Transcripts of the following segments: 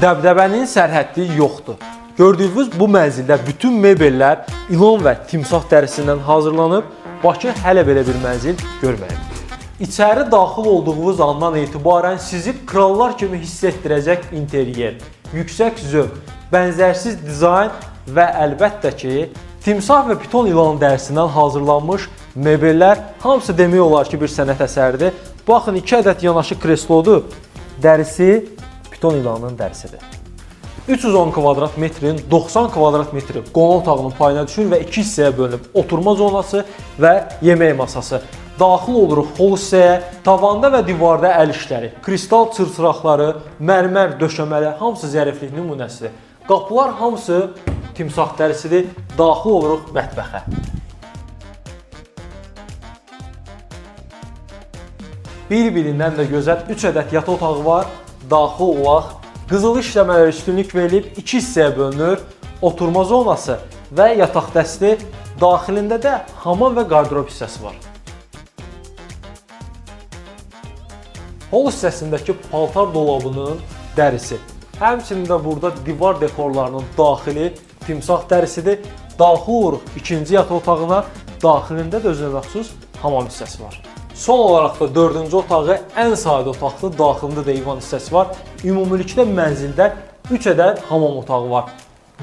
Dəbdəbənin sərhəddi yoxdur. Gördüyünüz bu mənzildə bütün mebellər ilan və timsah dərisindən hazırlanıb, Bakı hələ belə bir mənzil görməyib. İçəri daxil olduğunuz andan etibarən sizi krallar kimi hiss etdirəcək interyer, yüksək zövq, bənzərsiz dizayn və əlbəttə ki, timsah və piton ilan dərisindən hazırlanmış mebellər hamısı demək olar ki, bir sənət əsəridir. Baxın, 2 ədəd yanaşı kreslodur, dərisi piton ilanının dərisidir. 310 kvadrat metrin 90 kvadrat metri qonaq otağının payına düşür və 2 hissəyə bölünüb oturma zonası və yemək masası. Daxil oluruq hol hissəyə, tavanda və divarda əl işləri, kristal çırçıraqları, mərmər döşəməli, hamısı zəriflik nümunəsidir. Qapılar hamısı timsah dərisidir. Daxil oluruq mətbəxə. Bir-birindən də gözəl 3 ədəd yataq otağı var. Daxil olaq. Qızıl işləmələr üstünlük verilib, 2 hissəyə bölünür, oturma zonası və yataq dəsti, daxilində də hamam və qardırob hissəsi var. Hol hissəsindəki paltar dolabının dərisi, həmçinin də burada divar dekorlarının daxili timsah dərisidir. Daxil oluruq 2-ci yataq otağına, daxilində də özünə məxsus hamam hissəsi var. Son olaraq da 4-cü otağı ən sadə otaqdır, daxilində da eyvan hissəsi var. Ümumilikdə mənzildə 3 ədəd hamam otağı var.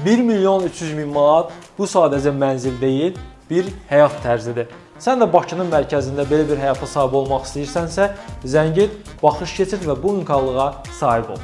1.300.000 manat bu sadəcə mənzil deyil, bir həyat tərzidir. Sən də Bakının mərkəzində belə bir həyata sahib olmaq istəyirsənsə, zəng et, baxış keçir və bu imkanlığa sahib ol.